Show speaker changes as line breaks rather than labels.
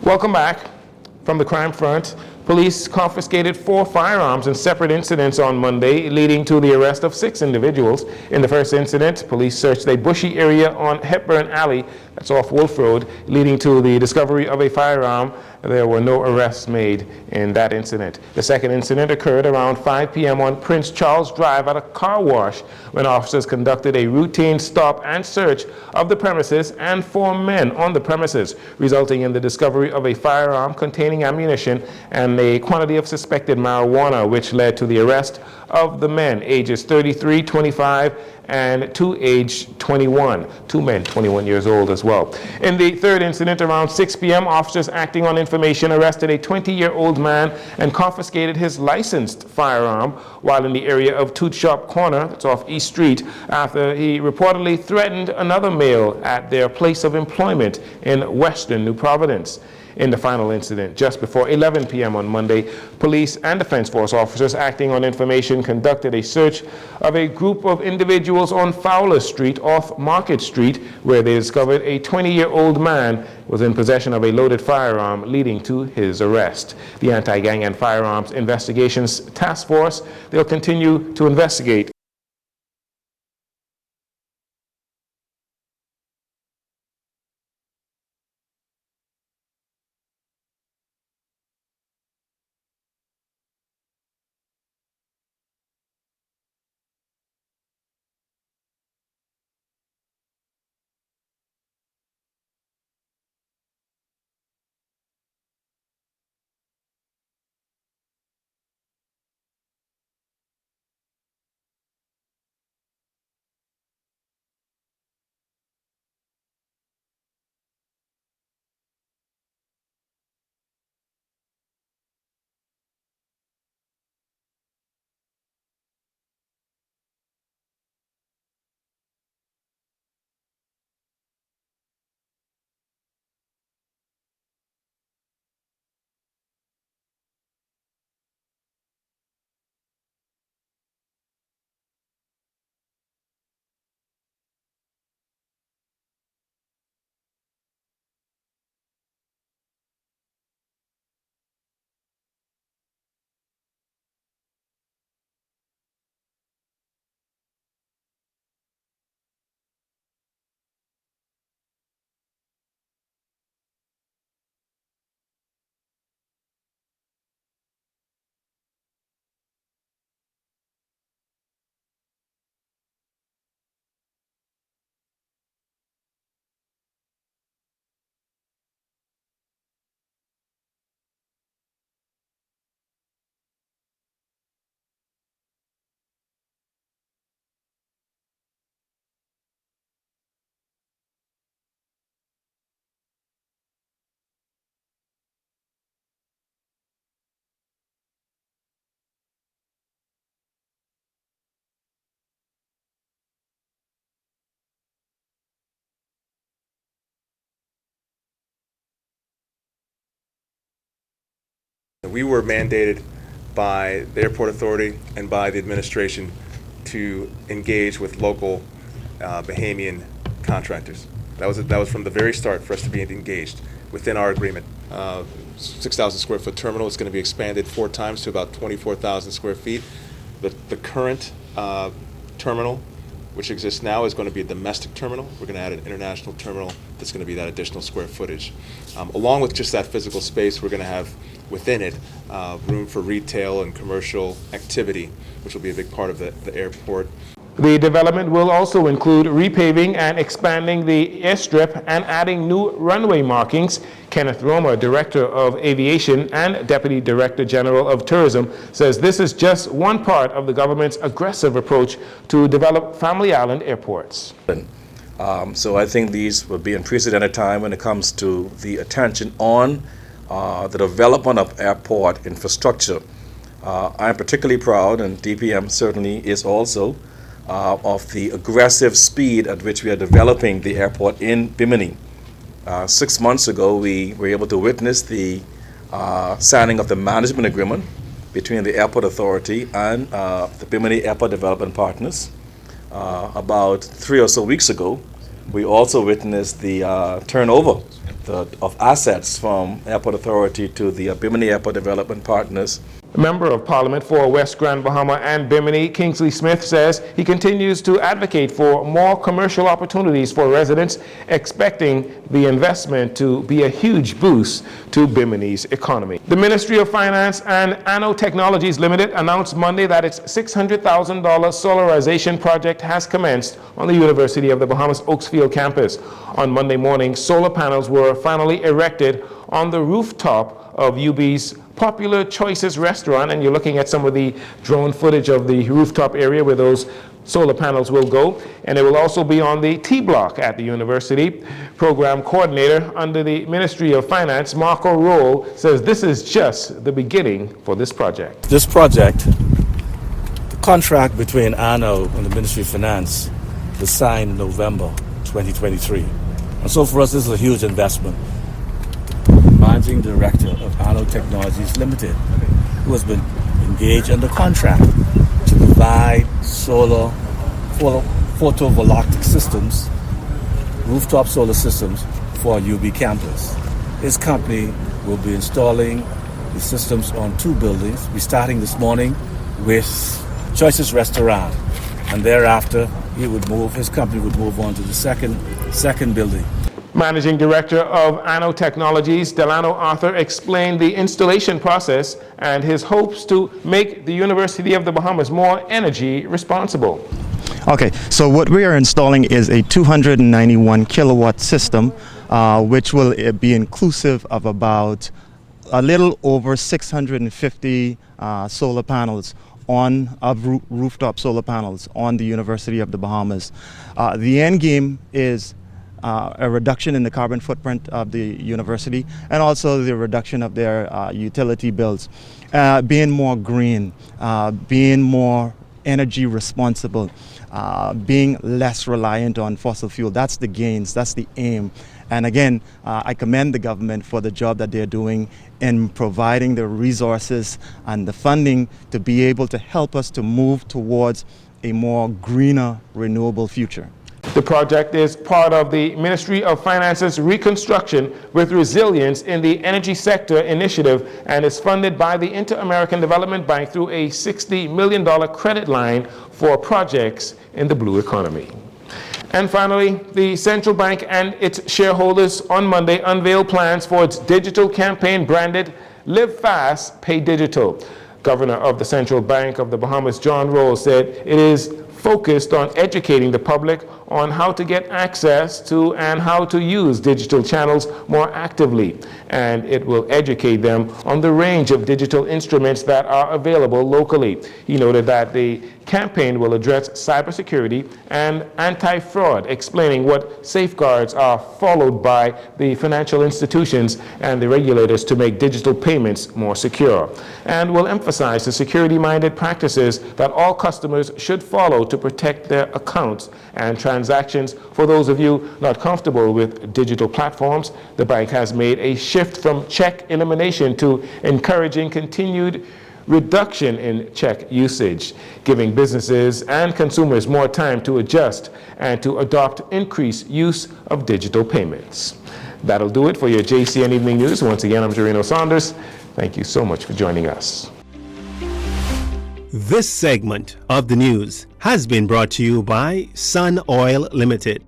Welcome back. From the crime front, police confiscated 4 firearms in separate incidents on Monday, leading to the arrest of 6 individuals. In the first incident, police searched a bushy area on Hepburn Alley, that's off Wolf Road, leading to the discovery of a firearm. There were no arrests made in that incident. The second incident occurred around 5 p.m. on Prince Charles Drive at a car wash when officers conducted a routine stop and search of the premises and 4 men on the premises, resulting in the discovery of a firearm containing ammunition and a quantity of suspected marijuana, which led to the arrest of the men, ages 33, 25, and 2 aged 21. 2 men, 21 years old as well. In the third incident, around 6 p.m., officers acting on information arrested a 20-year-old man and confiscated his licensed firearm while in the area of Toot Shop Corner, that's off East Street, after he reportedly threatened another male at their place of employment in Western New Providence. In the final incident, just before 11 p.m. on Monday, police and Defense Force officers acting on information conducted a search of a group of individuals on Fowler Street off Market Street, where they discovered a 20-year-old man was in possession of a loaded firearm, leading to his arrest. The Anti-Gang and Firearms Investigations Task Force, they'll continue to investigate.
We were mandated by the airport authority and by the administration to engage with local Bahamian contractors. That was from the very start for us to be engaged within our agreement. 6,000 square foot terminal is going to be expanded 4 times to about 24,000 square feet. The current terminal, which exists now, is going to be a domestic terminal. We're going to add an international terminal that's going to be that additional square footage. Along with just that physical space, we're going to have within it room for retail and commercial activity, which will be a big part of the airport.
The development will also include repaving and expanding the airstrip and adding new runway markings. Kenneth Romer, Director of Aviation and Deputy Director General of Tourism, says this is just one part of the government's aggressive approach to develop Family Island airports.
So I think these will be unprecedented time when it comes to the attention on the development of airport infrastructure. I'm particularly proud, and DPM certainly is also, of the aggressive speed at which we are developing the airport in Bimini. 6 months ago, we were able to witness the signing of the management agreement between the Airport Authority and the Bimini Airport Development Partners. About 3 or so weeks ago, we also witnessed the turnover, of assets from Airport Authority to the Bimini Airport Development Partners.
Member of Parliament for West Grand Bahama and Bimini, Kingsley Smith, says he continues to advocate for more commercial opportunities for residents, expecting the investment to be a huge boost to Bimini's economy. The Ministry of Finance and Anno Technologies Limited announced Monday that its $600,000 solarization project has commenced on the University of the Bahamas Oaksfield campus. On Monday morning, solar panels were finally erected on the rooftop of UB's popular Choices restaurant, and you're looking at some of the drone footage of the rooftop area where those solar panels will go. And it will also be on the T block at the university. Program coordinator under the Ministry of Finance, Marco Roll, says this is just the beginning for this project.
This project, the contract between ANO and the Ministry of Finance was signed in November 2023. And so for us, this is a huge investment. Managing Director of Anno Technologies Limited, who has been engaged under contract to provide solar photovoltaic systems, rooftop solar systems for our UB campus. His company will be installing the systems on 2 buildings. We're starting this morning with Choices Restaurant, and thereafter his company would move on to the second building.
Managing Director of Anno Technologies, Delano Arthur, explained the installation process and his hopes to make the University of the Bahamas more energy responsible.
Okay, so what we are installing is a 291 kilowatt system, which will be inclusive of about a little over 650 solar panels rooftop solar panels on the University of the Bahamas. The end game is a reduction in the carbon footprint of the university, and also the reduction of their utility bills, being more green, being more energy responsible, being less reliant on fossil fuel. That's the gains, that's the aim. And again, I commend the government for the job that they're doing in providing the resources and the funding to be able to help us to move towards a more greener, renewable future.
The project is part of the Ministry of Finance's Reconstruction with Resilience in the Energy Sector initiative and is funded by the Inter-American Development Bank through a $60 million credit line for projects in the blue economy. And finally, the central bank and its shareholders on Monday unveiled plans for its digital campaign branded Live Fast, Pay Digital. Governor of the Central Bank of the Bahamas, John Rolls, said it is focused on educating the public on how to get access to and how to use digital channels more actively. And it will educate them on the range of digital instruments that are available locally. He noted that the campaign will address cybersecurity and anti-fraud, explaining what safeguards are followed by the financial institutions and the regulators to make digital payments more secure, and will emphasize the security-minded practices that all customers should follow to protect their accounts and transactions. For those of you not comfortable with digital platforms, the bank has made a shift from check elimination to encouraging continued reduction in check usage, giving businesses and consumers more time to adjust and to adopt increased use of digital payments. That'll do it for your JCN Evening News. Once again, I'm Jarino Saunders. Thank you so much for joining us.
This segment of the news has been brought to you by Sun Oil Limited.